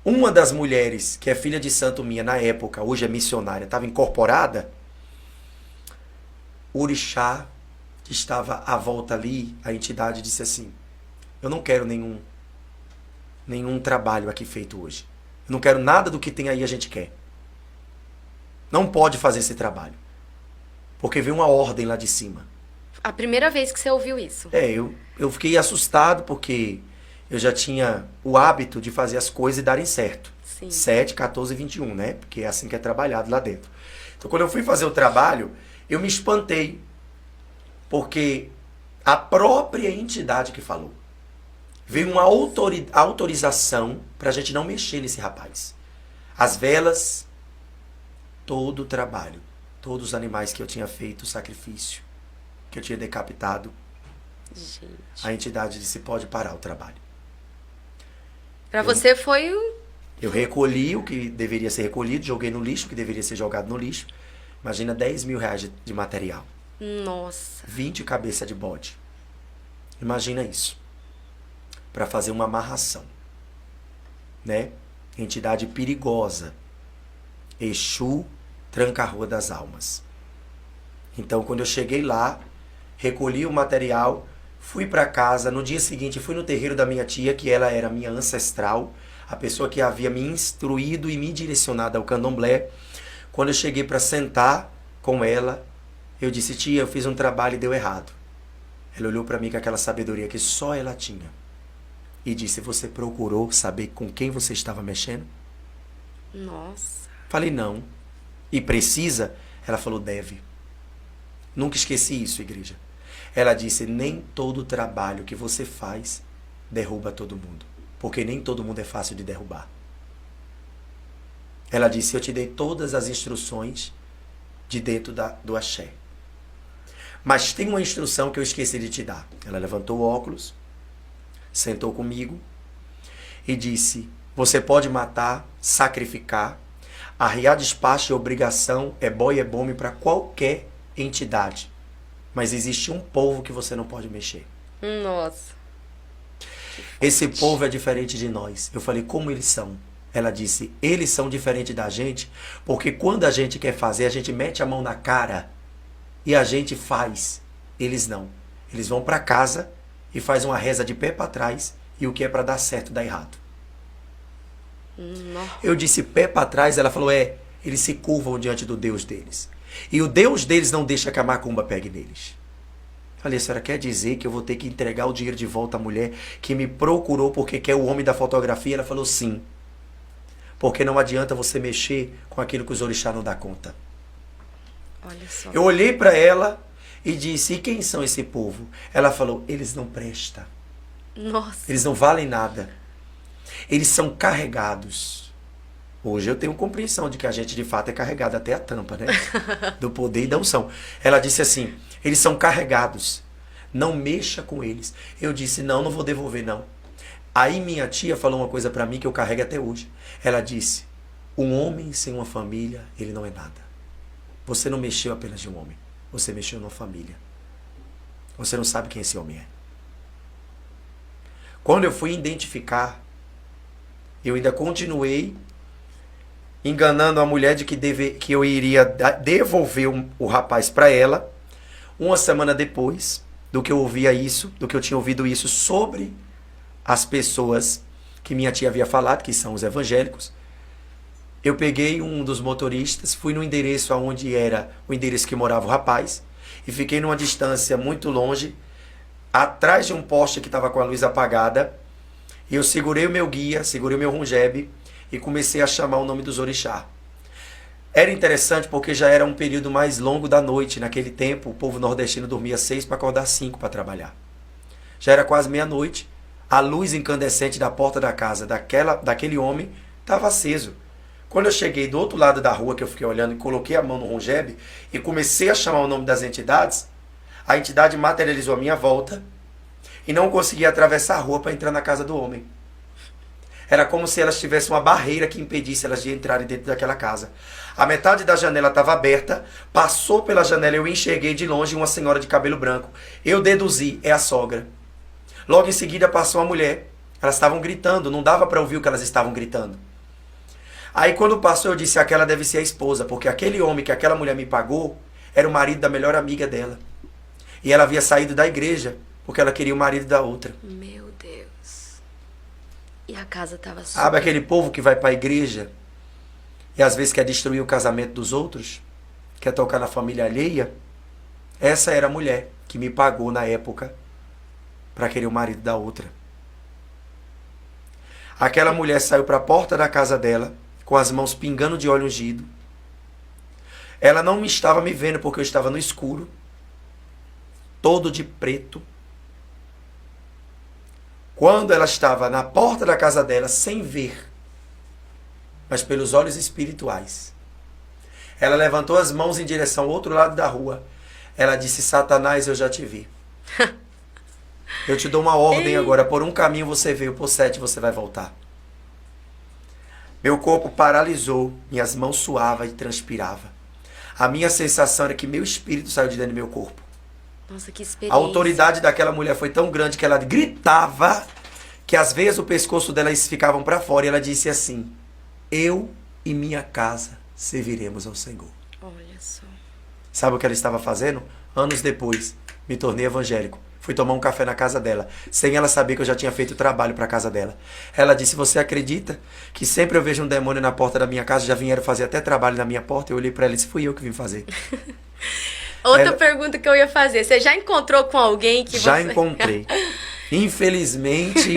Uma das mulheres, que é filha de santo minha na época, hoje é missionária, estava incorporada, o orixá que estava à volta ali, a entidade disse assim, eu não quero nenhum trabalho aqui feito hoje. Eu não quero nada do que tem aí a gente quer. Não pode fazer esse trabalho. Porque veio uma ordem lá de cima. A primeira vez que você ouviu isso. Eu fiquei assustado porque eu já tinha o hábito de fazer as coisas e darem certo. Sim. 7, 14 e 21, né? Porque é assim que é trabalhado lá dentro. Então, quando eu fui fazer o trabalho, eu me espantei. Porque a própria entidade que falou. Veio uma autorização para a gente não mexer nesse rapaz. As velas, todo o trabalho, todos os animais que eu tinha feito, o sacrifício, que eu tinha decapitado, Gente. a entidade disse, pode parar o trabalho. Pra você foi Eu recolhi o que deveria ser recolhido, joguei no lixo, o que deveria ser jogado no lixo. Imagina 10 mil reais de material. Nossa. 20 cabeças de bode. Imagina isso. Para fazer uma amarração. Né? Entidade perigosa. Exu, tranca-rua das almas. Então, quando eu cheguei lá, recolhi o material, fui para casa. No dia seguinte, fui no terreiro da minha tia, que ela era minha ancestral, a pessoa que havia me instruído e me direcionado ao candomblé. Quando eu cheguei para sentar com ela, eu disse, tia, eu fiz um trabalho e deu errado. Ela olhou para mim com aquela sabedoria que só ela tinha. E disse, você procurou saber com quem você estava mexendo? Nossa. Falei, não. E precisa? Ela falou, deve. Nunca esqueci isso, igreja. Ela disse, nem todo trabalho que você faz derruba todo mundo. Porque nem todo mundo é fácil de derrubar. Ela disse, eu te dei todas as instruções de dentro do axé. Mas tem uma instrução que eu esqueci de te dar. Ela levantou o óculos, sentou comigo e disse, você pode matar, sacrificar, arriar despacho e obrigação é boi e é bome para qualquer entidade. Mas existe um povo que você não pode mexer. Nossa. Esse povo é diferente de nós. Eu falei, como eles são? Ela disse, eles são diferentes da gente, porque quando a gente quer fazer, a gente mete a mão na cara e a gente faz. Eles não. Eles vão para casa e faz uma reza de pé para trás e o que é para dar certo dá errado. Nossa. Eu disse pé para trás, ela falou, eles se curvam diante do Deus deles. E o Deus deles não deixa que a macumba pegue neles. Falei, a senhora quer dizer que eu vou ter que entregar o dinheiro de volta à mulher que me procurou porque quer o homem da fotografia? Ela falou, sim. Porque não adianta você mexer com aquilo que os orixás não dão conta. Olha só. Eu olhei para ela e disse, e quem são esse povo? Ela falou, eles não prestam. Nossa. Eles não valem nada. Eles são carregados. Hoje eu tenho compreensão de que a gente de fato é carregado até a tampa, né? Do poder e da unção. Ela disse assim, eles são carregados. Não mexa com eles. Eu disse, não vou devolver não. Aí minha tia falou uma coisa para mim que eu carrego até hoje. Ela disse, um homem sem uma família, ele não é nada. Você não mexeu apenas de um homem. Você mexeu numa família. Você não sabe quem esse homem é. Quando eu fui identificar, eu ainda continuei enganando a mulher de que eu iria devolver o rapaz para ela. Uma semana depois do que eu ouvia isso, do que eu tinha ouvido isso sobre as pessoas que minha tia havia falado, que são os evangélicos, eu peguei um dos motoristas, fui no endereço onde era o endereço que morava o rapaz, e fiquei numa distância muito longe, atrás de um poste que estava com a luz apagada, e eu segurei o meu guia, segurei o meu rungebe, e comecei a chamar o nome dos orixá. Era interessante porque já era um período mais longo da noite. Naquele tempo, o povo nordestino dormia 6 para acordar 5 para trabalhar. Já era quase meia-noite. A luz incandescente da porta da casa daquele homem estava aceso. Quando eu cheguei do outro lado da rua, que eu fiquei olhando e coloquei a mão no rungebe e comecei a chamar o nome das entidades, a entidade materializou a minha volta e não conseguia atravessar a rua para entrar na casa do homem. Era como se elas tivessem uma barreira que impedisse elas de entrarem dentro daquela casa. A metade da janela estava aberta, passou pela janela, eu enxerguei de longe uma senhora de cabelo branco. Eu deduzi, é a sogra. Logo em seguida passou uma mulher. Elas estavam gritando, não dava para ouvir o que elas estavam gritando. Aí quando passou, eu disse, aquela deve ser a esposa, porque aquele homem que aquela mulher me pagou era o marido da melhor amiga dela. E ela havia saído da igreja, porque ela queria o marido da outra. Meu Deus. E a casa tava Sabe aquele povo que vai para a igreja e às vezes quer destruir o casamento dos outros? Quer tocar na família alheia? Essa era a mulher que me pagou na época para querer o marido da outra. Aquela mulher saiu para a porta da casa dela, com as mãos pingando de óleo ungido. Ela não me estava me vendo porque eu estava no escuro, todo de preto. Quando ela estava na porta da casa dela, sem ver, mas pelos olhos espirituais, ela levantou as mãos em direção ao outro lado da rua. Ela disse, Satanás, eu já te vi. Eu te dou uma ordem agora, por um caminho você veio, por 7 você vai voltar. Meu corpo paralisou, minhas mãos suavam e transpiravam. A minha sensação era que meu espírito saiu de dentro do meu corpo. Nossa, que A experiência. autoridade daquela mulher foi tão grande que ela gritava que às vezes o pescoço dela ficavam para fora e ela disse assim, eu e minha casa serviremos ao Senhor. Olha só. Sabe o que ela estava fazendo? Anos depois, me tornei evangélico. Fui tomar um café na casa dela, sem ela saber que eu já tinha feito trabalho para a casa dela. Ela disse, você acredita que sempre eu vejo um demônio na porta da minha casa, já vieram fazer até trabalho na minha porta? Eu olhei para ela e disse, fui eu que vim fazer. Outra pergunta que eu ia fazer, você já encontrou com alguém que Já você... encontrei. Infelizmente,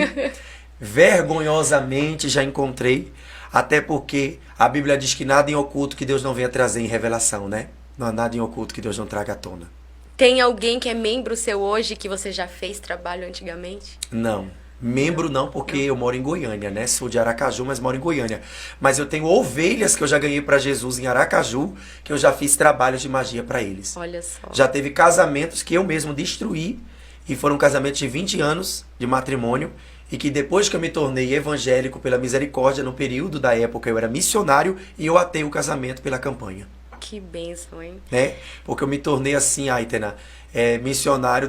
vergonhosamente já encontrei, até porque a Bíblia diz que nada em oculto que Deus não venha trazer em revelação, né? Não há nada em oculto que Deus não traga à tona. Tem alguém que é membro seu hoje que você já fez trabalho antigamente? Não. Membro não, porque eu moro em Goiânia, né? Sou de Aracaju, mas moro em Goiânia. Mas eu tenho ovelhas que eu já ganhei para Jesus em Aracaju, que eu já fiz trabalhos de magia para eles. Olha só. Já teve casamentos que eu mesmo destruí, e foram casamentos de 20 anos de matrimônio, e que depois que eu me tornei evangélico pela misericórdia, no período da época eu era missionário, e eu atei o casamento pela campanha. Que bênção, hein? Né? Porque eu me tornei assim, Aitena, missionário